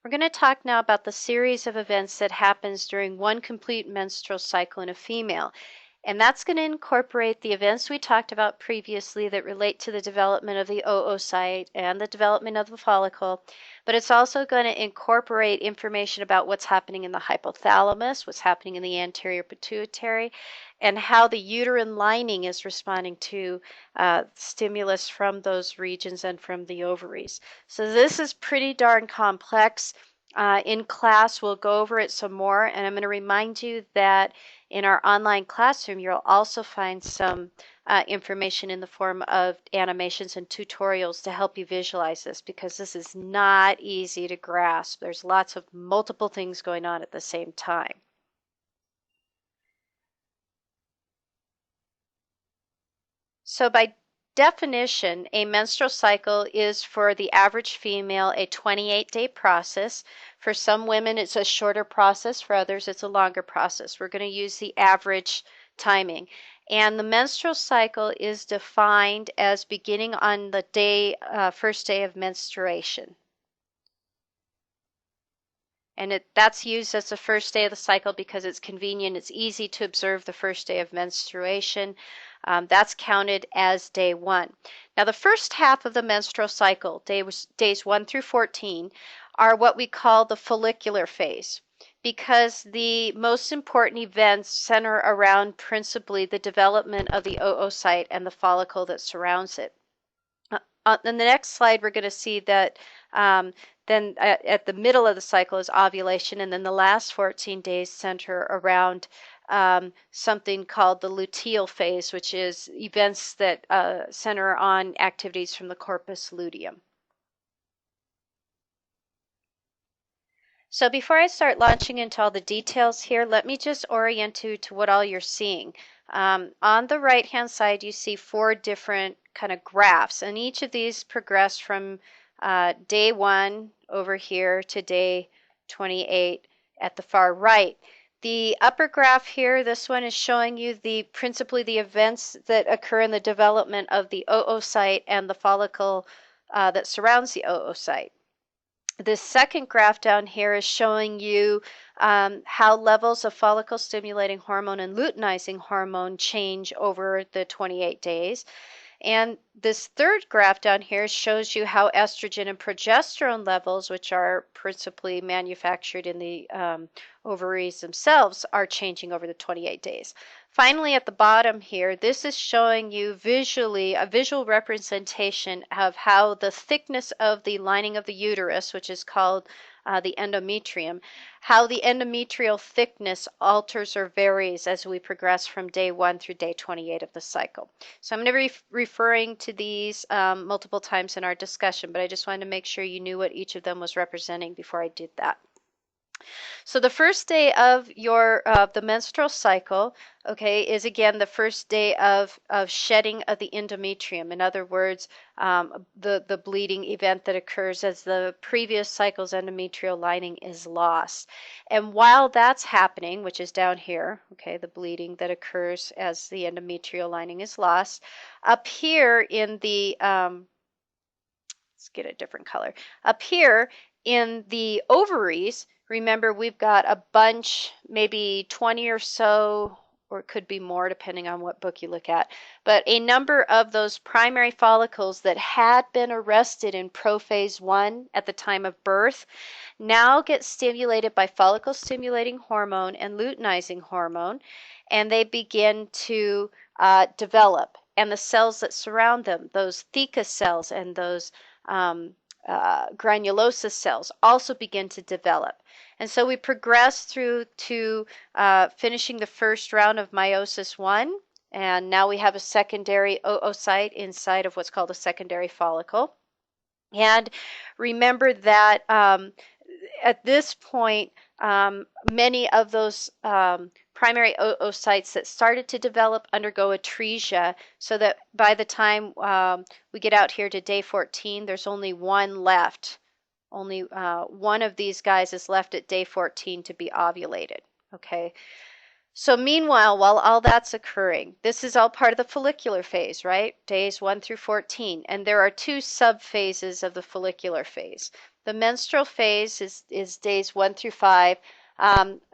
We're going to talk now about the series of events that happens during one complete menstrual cycle in a female. And that's going to incorporate the events we talked about previously that relate to the development of the oocyte and the development of the follicle. But it's also going to incorporate information about what's happening in the hypothalamus, what's happening in the anterior pituitary, and how the uterine lining is responding to stimulus from those regions and from the ovaries. So this is pretty darn complex. In class, we'll go over it some more, and I'm going to remind you that in our online classroom, you'll also find some information in the form of animations and tutorials to help you visualize this, because this is not easy to grasp. There's lots of multiple things going on at the same time. So by definition, a menstrual cycle is for the average female a 28-day process. For some women, it's a shorter process. For others, it's a longer process. We're going to use the average timing. And the menstrual cycle is defined as beginning on the first day of menstruation. And that's used as the first day of the cycle because it's convenient. It's easy to observe the first day of menstruation. That's counted as day 1. Now, the first half of the menstrual cycle, days 1 through 14, are what we call the follicular phase, because the most important events center around principally the development of the oocyte and the follicle that surrounds it. On the next slide, we're going to see that then at the middle of the cycle is ovulation, and then the last 14 days center around something called the luteal phase, which is events that center on activities from the corpus luteum. So before I start launching into all the details here, let me just orient you to what all you're seeing. On the right-hand side, you see 4 different kind of graphs, and each of these progress from day 1 over here to day 28 at the far right. The upper graph here, this one is showing you principally the events that occur in the development of the oocyte and the follicle that surrounds the oocyte. This second graph down here is showing you how levels of follicle stimulating hormone and luteinizing hormone change over the 28 days. And this third graph down here shows you how estrogen and progesterone levels, which are principally manufactured in the ovaries themselves, are changing over the 28 days. Finally, at the bottom here, this is showing you visually a visual representation of how the thickness of the lining of the uterus, which is called the endometrium, how the endometrial thickness alters or varies as we progress from day 1 through day 28 of the cycle. So I'm going to be referring to these multiple times in our discussion, but I just wanted to make sure you knew what each of them was representing before I did that. So the first day of the menstrual cycle, okay, is again the first day of shedding of the endometrium. In other words, the bleeding event that occurs as the previous cycle's endometrial lining is lost. And while that's happening, which is down here, okay, the bleeding that occurs as the endometrial lining is lost, up here in the let's get a different color. Up here in the ovaries, remember, we've got a bunch, maybe 20 or so, or it could be more depending on what book you look at, but a number of those primary follicles that had been arrested in prophase 1 at the time of birth now get stimulated by follicle stimulating hormone and luteinizing hormone, and they begin to develop. And the cells that surround them, those theca cells and those granulosa cells, also begin to develop. And so we progress through to finishing the first round of meiosis 1, and now we have a secondary oocyte inside of what's called a secondary follicle. And remember that at this point, many of those primary oocytes that started to develop undergo atresia, so that by the time we get out here to day 14, there's only one left. Only one of these guys is left at day 14 to be ovulated. Okay, So meanwhile, while all that's occurring, this is all part of the follicular phase, right? Days 1 through 14. And there are two subphases of the follicular phase. The menstrual phase is days 1 through 5.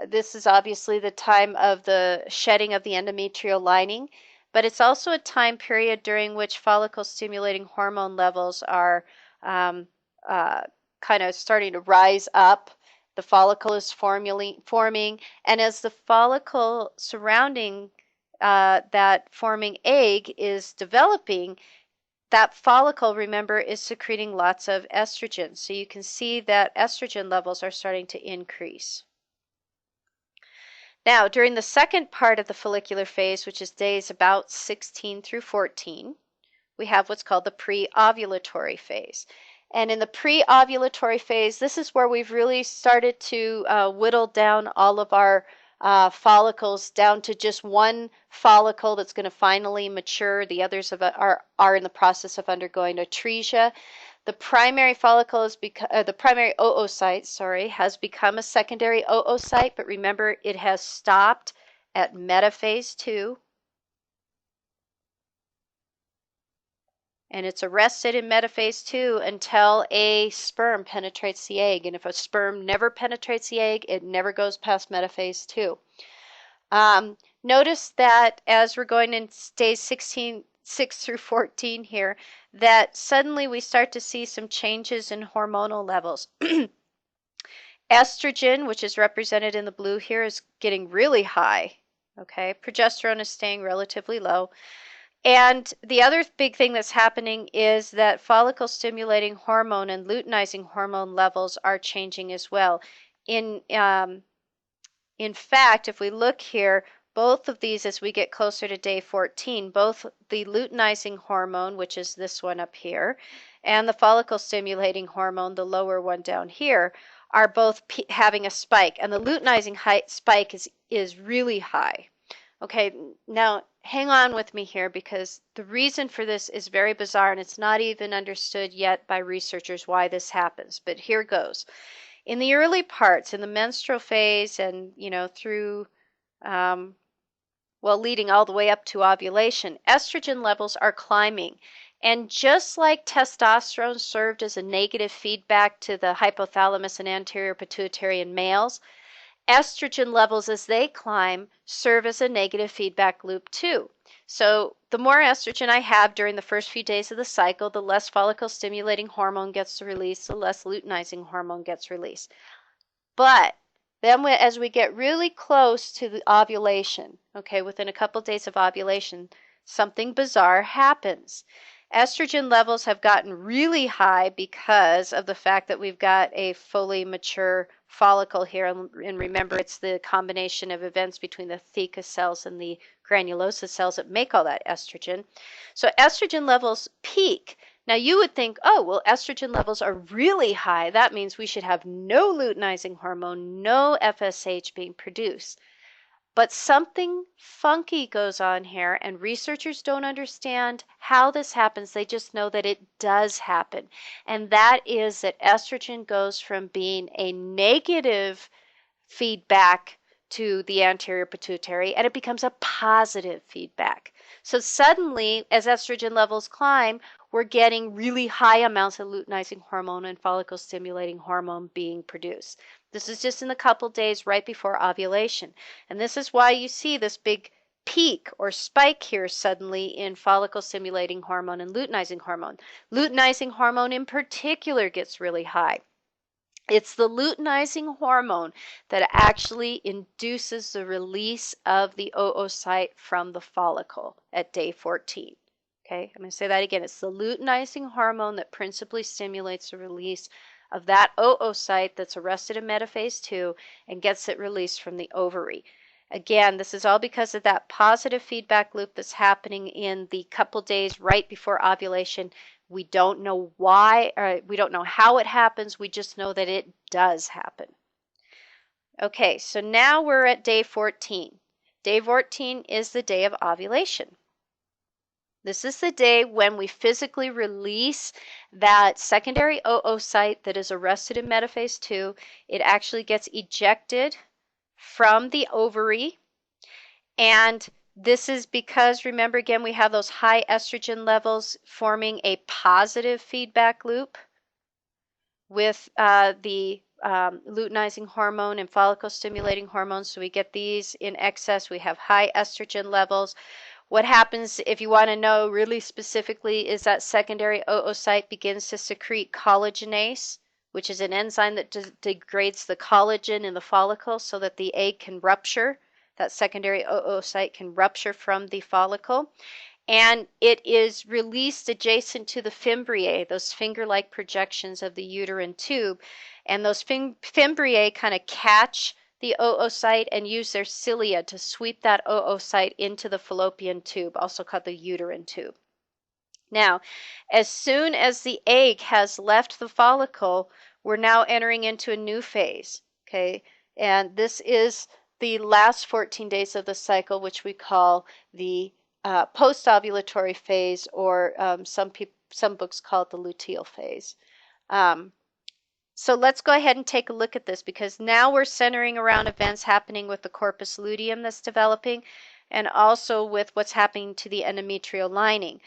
This is obviously the time of the shedding of the endometrial lining, but it's also a time period during which follicle stimulating hormone levels are um, uh, kind of starting to rise up. The follicle is forming, and as the follicle surrounding that forming egg is developing, that follicle, remember, is secreting lots of estrogen. So you can see that estrogen levels are starting to increase. Now, during the second part of the follicular phase, which is days about 16 through 14, we have what's called the pre-ovulatory phase. And in the pre-ovulatory phase, this is where we've really started to whittle down all of our follicles down to just one follicle that's going to finally mature. The others are in the process of undergoing atresia. The primary follicle is the primary oocyte, has become a secondary oocyte, but remember it has stopped at metaphase 2. And it's arrested in metaphase 2 until a sperm penetrates the egg. And if a sperm never penetrates the egg, it never goes past metaphase 2. Notice that as we're going in days 6 through 14 here, that suddenly we start to see some changes in hormonal levels. Estrogen, which is represented in the blue here, is getting really high. Okay, progesterone is staying relatively low. And the other big thing that's happening is that follicle stimulating hormone and luteinizing hormone levels are changing as well. In fact, if we look here, both of these, as we get closer to day 14, both the luteinizing hormone, which is this one up here, and the follicle stimulating hormone, the lower one down here, are both having a spike. And the luteinizing spike is really high. Okay, now hang on with me here, because the reason for this is very bizarre and it's not even understood yet by researchers why this happens. But here goes. In the early parts, in the menstrual phase and, through, leading all the way up to ovulation, estrogen levels are climbing. And just like testosterone served as a negative feedback to the hypothalamus and anterior pituitary in males, estrogen levels as they climb serve as a negative feedback loop too. So the more estrogen I have during the first few days of the cycle, the less follicle stimulating hormone gets released, the less luteinizing hormone gets released. But then as we get really close to the ovulation, okay, within a couple of days of ovulation, something bizarre happens. Estrogen levels have gotten really high because of the fact that we've got a fully mature follicle here. And remember, it's the combination of events between the theca cells and the granulosa cells that make all that estrogen. So estrogen levels peak. Now you would think, oh, well, estrogen levels are really high. That means we should have no luteinizing hormone, no FSH being produced. But something funky goes on here, and researchers don't understand how this happens. They just know that it does happen. And that is that estrogen goes from being a negative feedback to the anterior pituitary, and it becomes a positive feedback. So suddenly, as estrogen levels climb, we're getting really high amounts of luteinizing hormone and follicle stimulating hormone being produced. This is just in the couple days right before ovulation. And this is why you see this big peak or spike here suddenly in follicle stimulating hormone and luteinizing hormone. Luteinizing hormone in particular gets really high. It's the luteinizing hormone that actually induces the release of the oocyte from the follicle at day 14. Okay, I'm going to say that again. It's the luteinizing hormone that principally stimulates the release of that oocyte that's arrested in metaphase 2 and gets it released from the ovary. Again, this is all because of that positive feedback loop that's happening in the couple days right before ovulation. We don't know why, or we don't know how it happens. We just know that it does happen. Okay, so now we're at day 14. Day 14 is the day of ovulation. This is the day when we physically release that secondary oocyte that is arrested in metaphase 2. It actually gets ejected from the ovary. And this is because, remember again, we have those high estrogen levels forming a positive feedback loop with the luteinizing hormone and follicle stimulating hormones. So we get these in excess. We have high estrogen levels. What happens, if you want to know really specifically, is that secondary oocyte begins to secrete collagenase, which is an enzyme that degrades the collagen in the follicle so that the egg can rupture. That secondary oocyte can rupture from the follicle. And it is released adjacent to the fimbriae, those finger-like projections of the uterine tube. And those fimbriae kind of catch the oocyte and use their cilia to sweep that oocyte into the fallopian tube, also called the uterine tube. Now, as soon as the egg has left the follicle, we're now entering into a new phase, okay? And this is the last 14 days of the cycle, which we call the post-ovulatory phase, or some books call it the luteal phase. So let's go ahead and take a look at this, because now we're centering around events happening with the corpus luteum that's developing, and also with what's happening to the endometrial lining.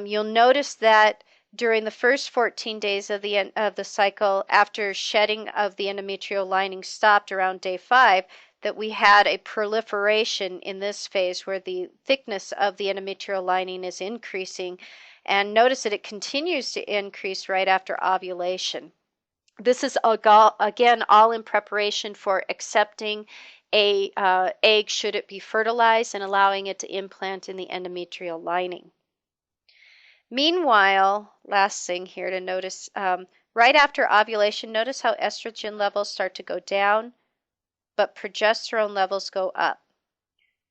You'll notice that during the first 14 days of the cycle, after shedding of the endometrial lining stopped around day 5, that we had a proliferation in this phase where the thickness of the endometrial lining is increasing. And notice that it continues to increase right after ovulation. This is, again, all in preparation for accepting a egg should it be fertilized and allowing it to implant in the endometrial lining. Meanwhile, last thing here to notice, right after ovulation, notice how estrogen levels start to go down, but progesterone levels go up.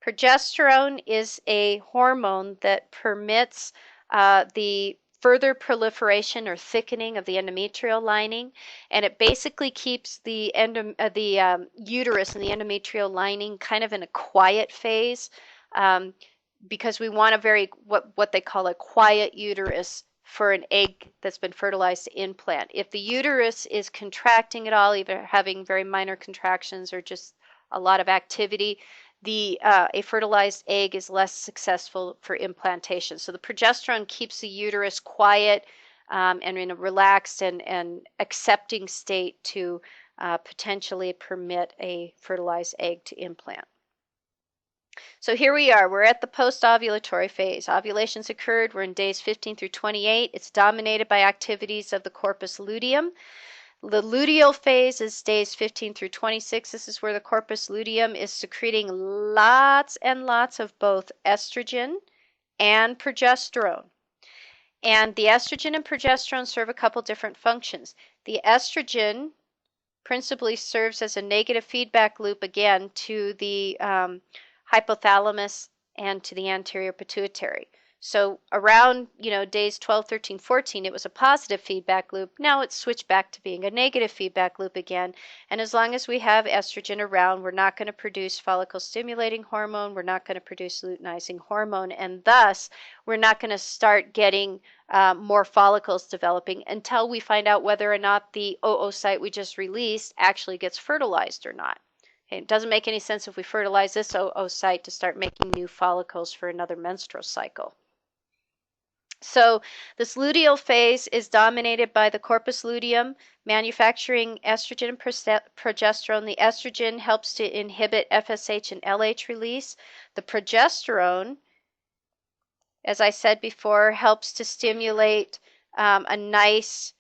Progesterone is a hormone that permits the further proliferation or thickening of the endometrial lining, and it basically keeps the uterus and the endometrial lining kind of in a quiet phase, because we want a what they call a quiet uterus for an egg that's been fertilized to implant. If the uterus is contracting at all, either having very minor contractions or just a lot of activity, a fertilized egg is less successful for implantation. So the progesterone keeps the uterus quiet and in a relaxed and accepting state to potentially permit a fertilized egg to implant. So here we are. We're at the post-ovulatory phase. Ovulations occurred. We're in days 15 through 28. It's dominated by activities of the corpus luteum. The luteal phase is days 15 through 26. This is where the corpus luteum is secreting lots and lots of both estrogen and progesterone. And the estrogen and progesterone serve a couple different functions. The estrogen principally serves as a negative feedback loop, again, to the hypothalamus and to the anterior pituitary. So around, days 12, 13, 14, it was a positive feedback loop. Now it's switched back to being a negative feedback loop again. And as long as we have estrogen around, we're not going to produce follicle stimulating hormone. We're not going to produce luteinizing hormone. And thus, we're not going to start getting more follicles developing until we find out whether or not the oocyte we just released actually gets fertilized or not. It doesn't make any sense if we fertilize this oocyte to start making new follicles for another menstrual cycle. So this luteal phase is dominated by the corpus luteum manufacturing estrogen and progesterone. The estrogen helps to inhibit FSH and LH release. The progesterone, as I said before, helps to stimulate a nice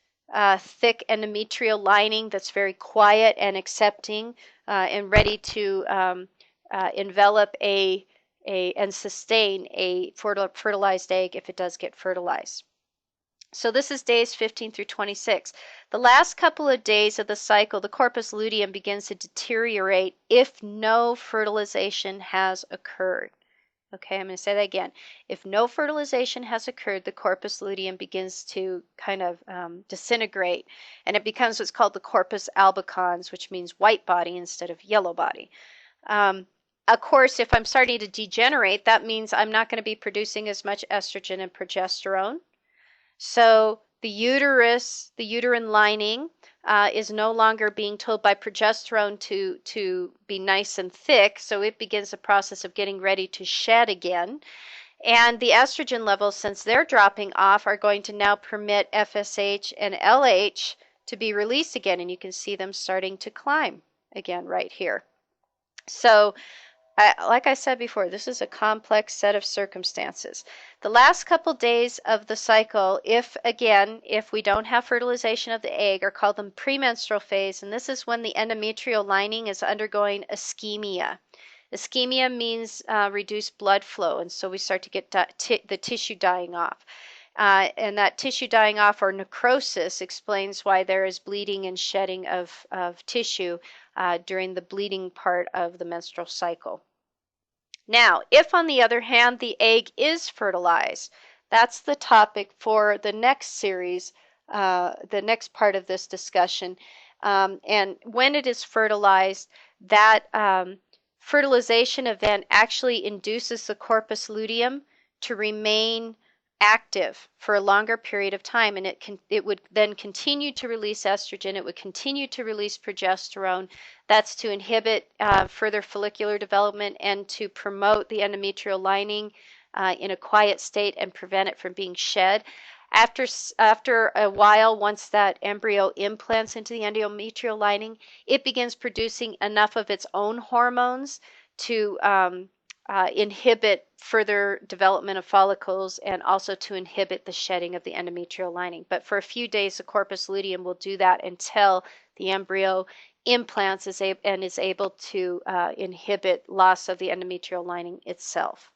thick endometrial lining that's very quiet and accepting and ready to envelop and sustain a fertilized egg if it does get fertilized. So this is days 15 through 26. The last couple of days of the cycle, the corpus luteum begins to deteriorate if no fertilization has occurred. Okay, I'm going to say that again. If no fertilization has occurred, the corpus luteum begins to kind of disintegrate, and it becomes what's called the corpus albicans, which means white body instead of yellow body. Of course, if I'm starting to degenerate, that means I'm not going to be producing as much estrogen and progesterone. So the uterus, the uterine lining, is no longer being told by progesterone to be nice and thick, so it begins the process of getting ready to shed again. And the estrogen levels, since they're dropping off, are going to now permit FSH and LH to be released again, and you can see them starting to climb again right here. So like I said before, this is a complex set of circumstances. The last couple days of the cycle, if we don't have fertilization of the egg, are called the premenstrual phase, and this is when the endometrial lining is undergoing ischemia. Ischemia means reduced blood flow, and so we start to get the tissue dying off. And that tissue dying off, or necrosis, explains why there is bleeding and shedding of tissue during the bleeding part of the menstrual cycle. Now, if on the other hand the egg is fertilized, that's the topic for the next series, the next part of this discussion. And when it is fertilized, that fertilization event actually induces the corpus luteum to remain active for a longer period of time, and it would then continue to release estrogen. It would continue to release progesterone. That's to inhibit further follicular development and to promote the endometrial lining in a quiet state and prevent it from being shed. After a while, once that embryo implants into the endometrial lining, it begins producing enough of its own hormones to inhibit further development of follicles and also to inhibit the shedding of the endometrial lining. But for a few days, the corpus luteum will do that until the embryo implants and is able to inhibit loss of the endometrial lining itself.